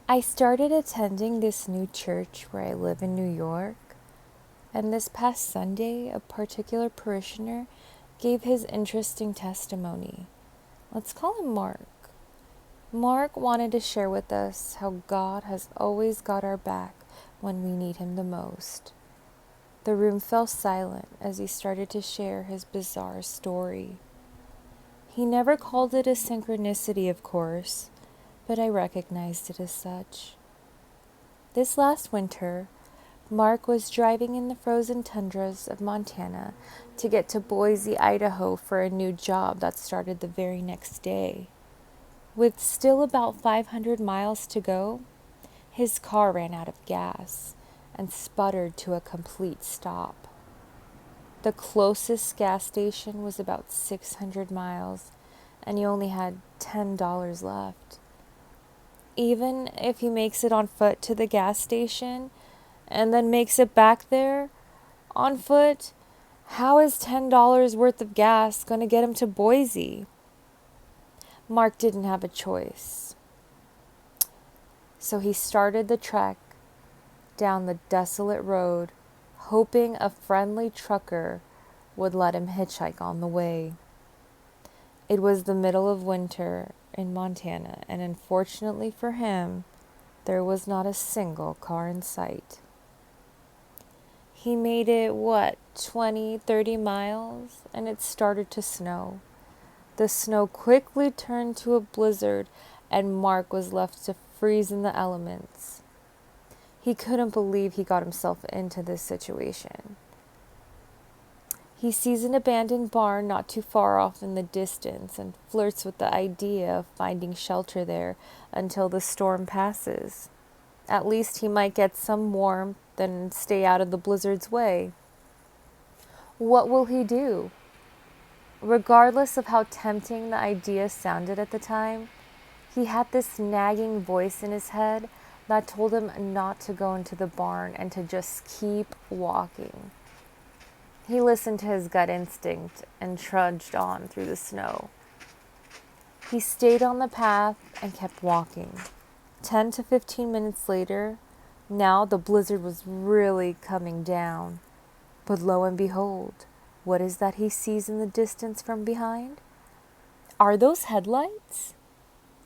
I started attending this new church where I live in New York, and this past Sunday, a particular parishioner gave his interesting testimony. Let's call him Mark. Mark wanted to share with us how God has always got our back when we need Him the most. The room fell silent as he started to share his bizarre story. He never called it a synchronicity, of course, but I recognized it as such. This last winter, Mark was driving in the frozen tundras of Montana to get to Boise, Idaho for a new job that started the very next day. With still about 500 miles to go, his car ran out of gas and sputtered to a complete stop. The closest gas station was about 600 miles, and he only had $10 left. Even if he makes it on foot to the gas station and then makes it back there on foot, how is $10 worth of gas going to get him to Boise? Mark didn't have a choice. So he started the trek down the desolate road, hoping a friendly trucker would let him hitchhike on the way. It was the middle of winter in Montana, and unfortunately for him, there was not a single car in sight. He made it, 20, 30 miles, and it started to snow. The snow quickly turned to a blizzard, and Mark was left to freeze in the elements. He couldn't believe he got himself into this situation. He sees an abandoned barn not too far off in the distance and flirts with the idea of finding shelter there until the storm passes. At least he might get some warmth and stay out of the blizzard's way. What will he do? Regardless of how tempting the idea sounded at the time, he had this nagging voice in his head that told him not to go into the barn and to just keep walking. He listened to his gut instinct and trudged on through the snow. He stayed on the path and kept walking. 10 to 15 minutes later, now the blizzard was really coming down. But lo and behold, what is that he sees in the distance from behind? Are those headlights?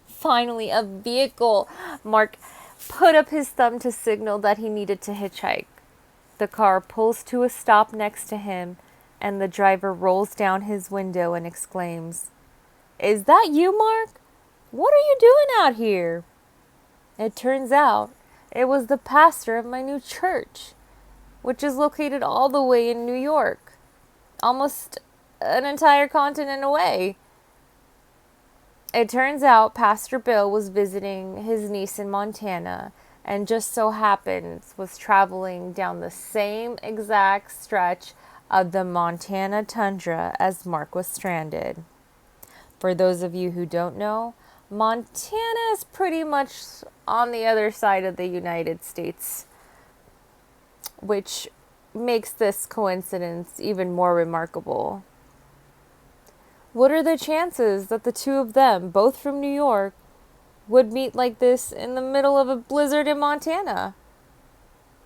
Finally, a vehicle. Mark put up his thumb to signal that he needed to hitchhike. The car pulls to a stop next to him, and the driver rolls down his window and exclaims, "Is that you, Mark? What are you doing out here?" It turns out it was the pastor of my new church, which is located all the way in New York, almost an entire continent away. It turns out Pastor Bill was visiting his niece in Montana and just so happens was traveling down the same exact stretch of the Montana tundra as Mark was stranded. For those of you who don't know, Montana is pretty much on the other side of the United States, which makes this coincidence even more remarkable. What are the chances that the two of them, both from New York, would meet like this in the middle of a blizzard in Montana?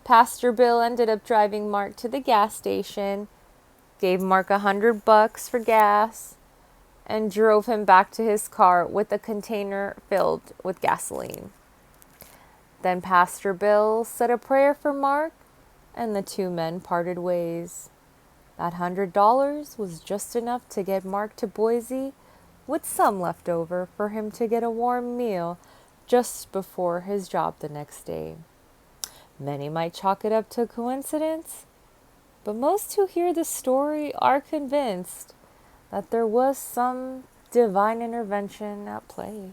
Pastor Bill ended up driving Mark to the gas station, gave Mark $100 for gas, and drove him back to his car with a container filled with gasoline. Then Pastor Bill said a prayer for Mark, and the two men parted ways. That $100 was just enough to get Mark to Boise, with some left over for him to get a warm meal just before his job the next day. Many might chalk it up to coincidence, but most who hear the story are convinced that there was some divine intervention at play.